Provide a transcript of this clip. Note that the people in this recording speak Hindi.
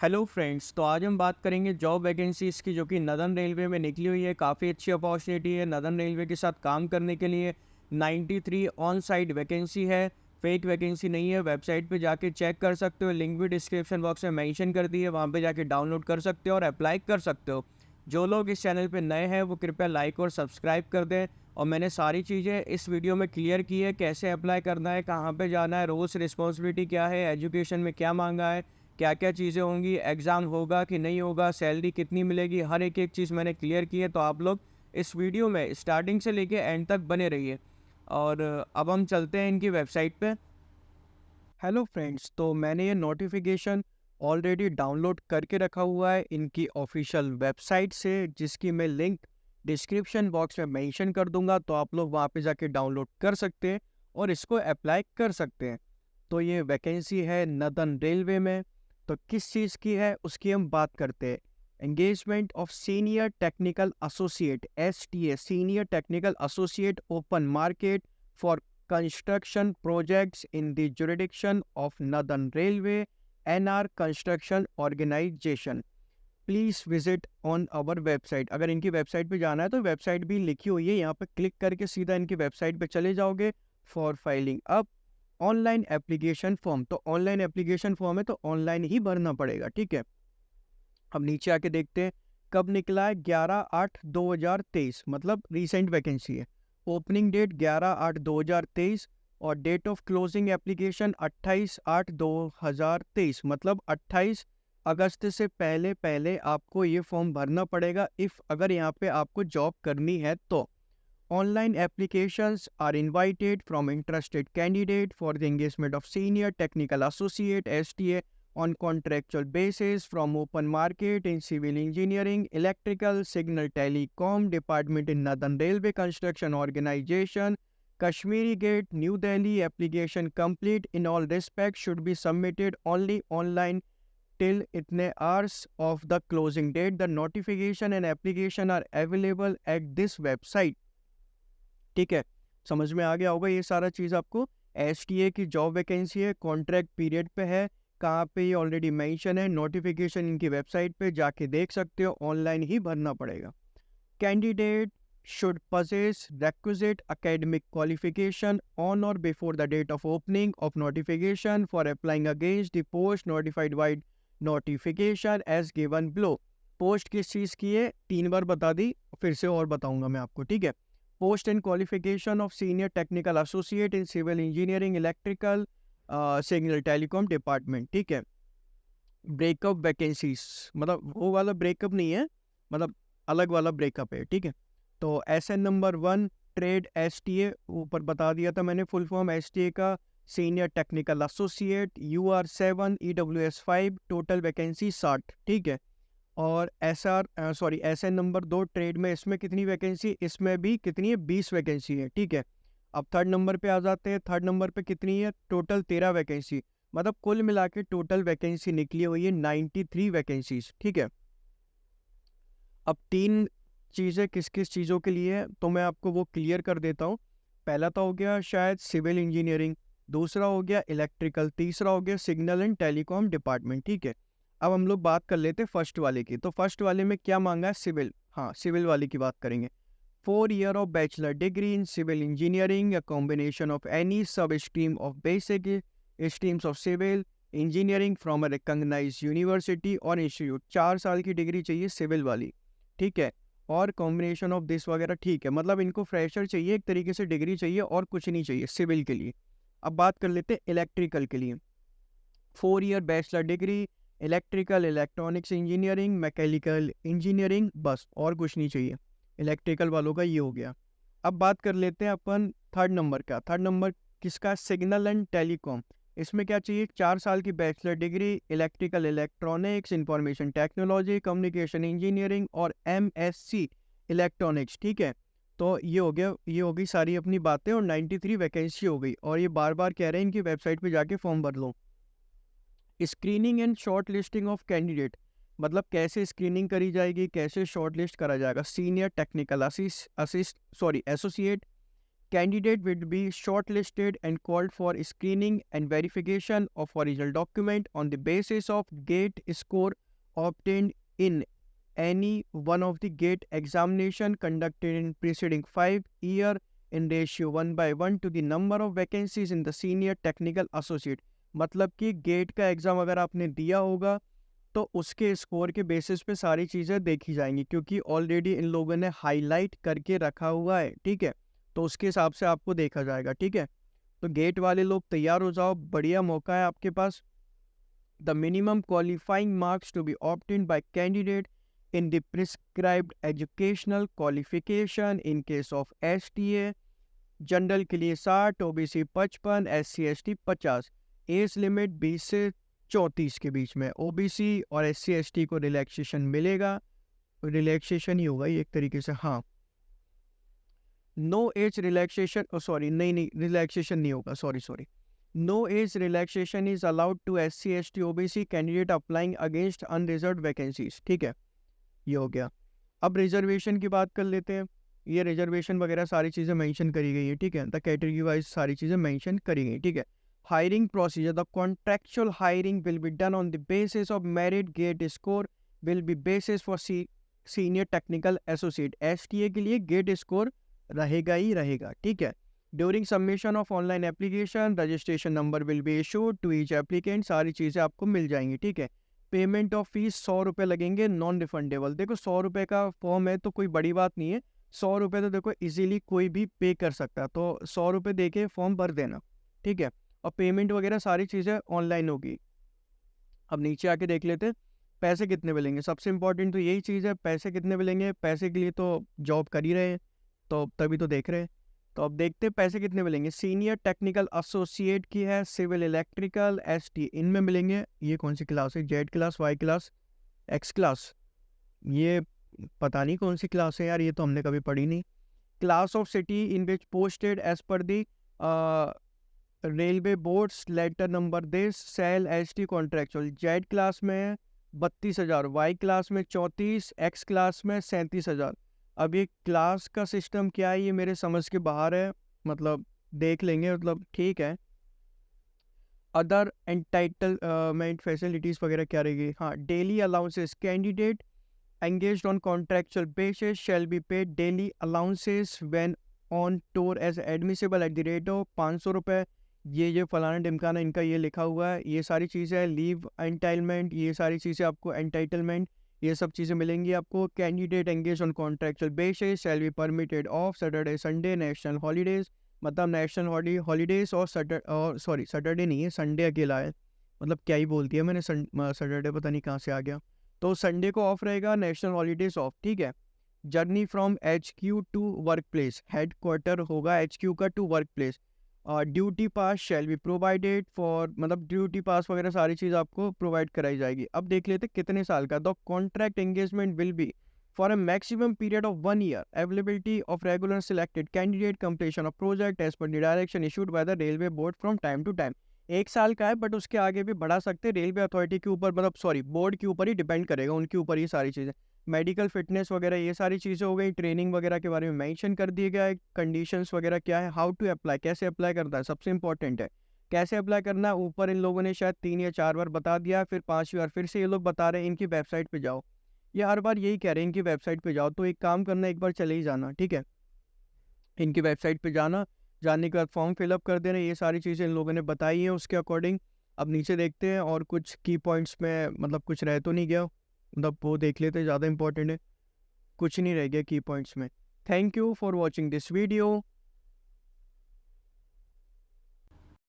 हेलो फ्रेंड्स, तो आज हम बात करेंगे जॉब वैकेंसीज़ की जो कि नदर्न रेलवे में निकली हुई है। काफ़ी अच्छी अपॉर्चुनिटी है नदर्न रेलवे के साथ काम करने के लिए। 93 ऑन साइट वैकेंसी है, फेक वैकेंसी नहीं है। वेबसाइट पे जाके चेक कर सकते हो, लिंक भी डिस्क्रिप्शन बॉक्स में मेंशन कर दी है, वहाँ पे जाके डाउनलोड कर सकते हो और अप्लाई कर सकते हो। जो लोग इस चैनल पे नए हैं वो कृपया लाइक और सब्सक्राइब कर दें। और मैंने सारी चीज़ें इस वीडियो में क्लियर की है, कैसे अप्लाई करना है, कहाँ पे जाना है, रोल्स रिस्पॉन्सिबिलिटी क्या है, एजुकेशन में क्या मांगा है, क्या-क्या चीज़ें होंगी, एग्ज़ाम होगा कि नहीं होगा, सैलरी कितनी मिलेगी, हर एक-एक चीज़ मैंने क्लियर की है। तो आप लोग इस वीडियो में स्टार्टिंग से लेके एंड तक बने रहिए। और अब हम चलते हैं इनकी वेबसाइट पे। हेलो फ्रेंड्स, तो मैंने ये नोटिफिकेशन ऑलरेडी डाउनलोड करके रखा हुआ है इनकी ऑफिशियल वेबसाइट से, जिसकी मैं लिंक डिस्क्रिप्शन बॉक्स में मेंशन कर दूंगा। तो आप लोग वहाँ पे जाके डाउनलोड कर सकते हैं और इसको अप्लाई कर सकते हैं। तो ये वैकेंसी है नदर्न रेलवे में। तो किस चीज़ की है उसकी हम बात करते हैं। Engagement of senior technical associate, STA, senior technical associate, open market for construction projects in the jurisdiction of Northern Railway, NR Construction Organization. Please visit on our website. अगर इनकी वेबसाइट पे जाना है तो वेबसाइट भी लिखी हुई है, यहाँ पे क्लिक करके सीधा इनकी वेबसाइट पे चले जाओगे। फॉर फाइलिंग अब ऑनलाइन एप्लीकेशन फॉर्म, तो ऑनलाइन एप्लीकेशन फॉर्म है तो ऑनलाइन ही भरना पड़ेगा, ठीक है। अब नीचे आके देखते हैं कब निकला है। 11/8/2023, मतलब रिसेंट वैकेंसी है। ओपनिंग डेट 11/8/2023 और डेट ऑफ क्लोजिंग एप्लीकेशन 28/8/2023, मतलब 28 अगस्त से पहले पहले आपको ये फॉर्म भरना पड़ेगा इफ़ अगर यहाँ पे आपको जॉब करनी है तो। Online applications are invited from interested candidate for the engagement of senior technical associate STA on contractual basis from open market in civil engineering, electrical, signal telecom department in Northern Railway Construction Organization, Kashmiri Gate, New Delhi. Application complete in all respects should be submitted only online till itne hours of the closing date. The notification and application are available at this website. ठीक है, समझ में आ गया होगा ये सारा चीज़ आपको। STA की जॉब वैकेंसी है, कॉन्ट्रैक्ट पीरियड पे है, कहाँ पे ये ऑलरेडी मेंशन है। नोटिफिकेशन इनकी वेबसाइट पे जाके देख सकते हो, ऑनलाइन ही भरना पड़ेगा। Candidate should possess requisite academic qualification on or before the date of opening of notification for applying against the post notified by notification as given below. Post किस चीज़ की है 3 बार बता दी, फिर से और बताऊंगा मैं आपको, ठीक है। Post and qualification of senior technical associate in civil engineering, electrical, signal telecom department, ठीक है। ब्रेकअप वैकेंसीज, मतलब वो वाला ब्रेकअप नहीं है, मतलब अलग वाला ब्रेकअप है, ठीक है। तो SN नंबर 1 ट्रेड STA, ऊपर बता दिया था मैंने फुल फॉर्म STA का, senior technical associate, UR7 EWS5, total vacancy 60, ठीक है। और SN नंबर 2 ट्रेड में, इसमें कितनी वैकेंसी, इसमें भी कितनी है, 20 वैकेंसी है, ठीक है। अब थर्ड नंबर पे आ जाते हैं। थर्ड नंबर पे कितनी है, टोटल 13 वैकेंसी, मतलब कुल मिला के टोटल वैकेंसी निकली हुई है 93 वैकेंसीज, ठीक है। अब 3 चीज़ें किस किस चीज़ों के लिए है तो मैं आपको वो क्लियर कर देता हूँ। पहला तो हो गया शायद सिविल इंजीनियरिंग, दूसरा हो गया इलेक्ट्रिकल, तीसरा हो गया सिग्नल एंड टेलीकॉम डिपार्टमेंट, ठीक है। अब हम लोग बात कर लेते हैं फर्स्ट वाले की। तो फर्स्ट वाले में क्या मांगा है, सिविल, हाँ सिविल वाले की बात करेंगे। 4 year of bachelor degree in civil engineering, a combination of any sub-stream of basic streams of civil engineering from a recognized university और institute। 4 साल की डिग्री चाहिए सिविल वाली, ठीक है। और कॉम्बिनेशन ऑफ दिस वगैरह, ठीक है, मतलब इनको फ्रेशर चाहिए, एक तरीके से डिग्री चाहिए और कुछ नहीं चाहिए सिविल के लिए। अब बात कर लेते हैं इलेक्ट्रिकल के लिए। 4 year bachelor degree, electrical, electronics engineering, mechanical engineering, बस और कुछ नहीं चाहिए। इलेक्ट्रिकल वालों का ये हो गया। अब बात कर लेते हैं अपन थर्ड नंबर का। थर्ड नंबर किसका, सिग्नल एंड टेलीकॉम। इसमें क्या चाहिए, 4 साल की bachelor degree, electrical, electronics, information technology, communication engineering और MSc इलेक्ट्रॉनिक्स, ठीक है। तो ये हो गया, ये हो गई सारी अपनी बातें और 93 वैकेंसी हो गई। और ये बार बार कह रहे हैं इनकी वेबसाइट पे जाके फॉर्म भर लो। Screening and short listing of candidate, मतलब कैसे स्क्रीनिंग करी जाएगी, कैसे शॉर्ट लिस्ट करा जाएगा। Senior technical associate candidate will be shortlisted and called for screening and verification of original document on the basis of GATE score obtained in any one of the GATE examination conducted in preceding 5 year in ratio 1/1 to the number of vacancies in the senior technical associate। मतलब कि गेट का एग्ज़ाम अगर आपने दिया होगा तो उसके स्कोर के बेसिस पे सारी चीज़ें देखी जाएंगी, क्योंकि ऑलरेडी इन लोगों ने हाईलाइट करके रखा हुआ है, ठीक है। तो उसके हिसाब से आपको देखा जाएगा, ठीक है। तो गेट वाले लोग तैयार हो जाओ, बढ़िया मौका है आपके पास। The minimum qualifying marks to be obtained by candidate in the prescribed educational qualification in case of STA, general के लिए 60, OBC 55, SC ST 50, age limit 20 से 34 के बीच में। OBC और SC ST को रिलैक्सेशन मिलेगा, रिलैक्सेशन ही होगा ये एक तरीके से, हाँ। नो एज रिलैक्सेशन, सॉरी नहीं रिलैक्सेशन नहीं होगा, sorry. No age relaxation is allowed to SC ST OBC candidate applying against unreserved vacancies, ठीक है। ये हो गया। अब रिजर्वेशन की बात कर लेते हैं। ये रिजर्वेशन वगैरह सारी चीज़ें मेंशन करी गई है, ठीक है। द कैटेगरी वाइज सारी चीज़ें मेंशन करी गई, ठीक है। Hiring procedure, the contractual hiring will be done on the basis of merit, GATE score will be basis for senior technical associate. STA के लिए गेट स्कोर रहेगा ही रहेगा, ठीक है। During submission of online application registration number will be issued to each applicant, सारी चीज़ें आपको मिल जाएंगी, ठीक है। पेमेंट ऑफ फीस 100 रुपये लगेंगे, नॉन रिफंडेबल। देखो 100 रुपये का फॉर्म है तो कोई बड़ी बात नहीं है, 100 रुपये तो देखो इजीली कोई भी पे कर सकता है, तो 100 रुपये दे के फॉर्म भर देना, ठीक है। और पेमेंट वगैरह सारी चीज़ें ऑनलाइन होगी। अब नीचे आके देख लेते हैं पैसे कितने मिलेंगे। सबसे इंपॉर्टेंट तो यही चीज़ है, पैसे कितने मिलेंगे। पैसे के लिए तो जॉब कर ही रहे हैं, तो तभी तो देख रहे हैं। तो अब देखते हैं पैसे कितने मिलेंगे। सीनियर टेक्निकल एसोसिएट की है, सिविल इलेक्ट्रिकल ST, इनमें मिलेंगे। ये कौन सी क्लास है, Z class, Y class, X class, ये पता नहीं कौन सी क्लास है यार, ये तो हमने कभी पढ़ी नहीं। Class of city in which posted as per the railway boards letter number this cell ST contractual. Z class में 32,000, Y क्लास में 34, X क्लास में 37,000। अब ये क्लास का सिस्टम क्या है ये मेरे समझ के बाहर है, मतलब देख लेंगे, मतलब ठीक है। अदर एंटाइटलमेंट फैसिलिटीज़ वगैरह क्या रहेगी, हाँ। Daily allowances, candidate engaged on contractual basis shall be paid daily allowances when on tour as admissible at the rate of 500 रुपये। ये फलाना ढिमकाना इनका ये लिखा हुआ है, ये सारी चीज़ें। लीव एंटाइटलमेंट, ये सारी चीज़ें आपको एंटाइटलमेंट, ये सब चीज़ें मिलेंगी आपको। Candidate engage on contractual basis shall be permitted of Saturday Sunday national holidays, मतलब नेशनल हॉलीडेज और सैटरडे नहीं है, संडे अकेला है, मतलब क्या ही बोल दिया मैंने, सैटरडे पता नहीं कहाँ से आ गया। तो संडे को ऑफ रहेगा, नेशनल हॉलीडेज ऑफ, ठीक है। Journey from HQ to work place, head quarter होगा HQ का to work place. Duty pass shall be provided for, मतलब ड्यूटी पास वगैरह सारी चीज़ आपको प्रोवाइड कराई जाएगी। अब देख लेते कितने साल का। The contract engagement will be for a maximum period of 1 year, availability of regular selected candidate, completion of project as per the direction issued by the railway board from time to time. 1 साल का है, बट उसके आगे भी बढ़ा सकते हैं, रेलवे अथॉरिटी के ऊपर, मतलब सॉरी बोर्ड के ऊपर ही डिपेंड करेगा, उनके ऊपर ये सारी चीज़ें। मेडिकल फिटनेस वगैरह ये सारी चीज़ें हो गई। ट्रेनिंग वगैरह के बारे में मेंशन कर दिया गया है। कंडीशंस वगैरह क्या है, हाउ टू अप्लाई, कैसे अप्लाई करता है, सबसे इंपॉर्टेंट है कैसे अप्लाई करना है। ऊपर इन लोगों ने शायद 3 या 4 बार बता दिया, फिर 5वीं बार फिर से ये लोग बता रहे हैं इनकी वेबसाइट पे जाओ। ये हर बार यही कह रहे हैं इनकी वेबसाइट पे जाओ, तो एक काम करना, एक बार चले ही जाना, ठीक है। इनकी वेबसाइट पे जाना, जानने के बाद फॉर्म फिलअप कर देना, ये सारी चीज़ें इन लोगों ने बताई हैं उसके अकॉर्डिंग। अब नीचे देखते हैं और कुछ की पॉइंट्स में मतलब कुछ रह तो नहीं गया, मतलब वो देख लेते, ज़्यादा इंपॉर्टेंट है, कुछ नहीं रह गया की पॉइंट्स में। Thank you for watching this video.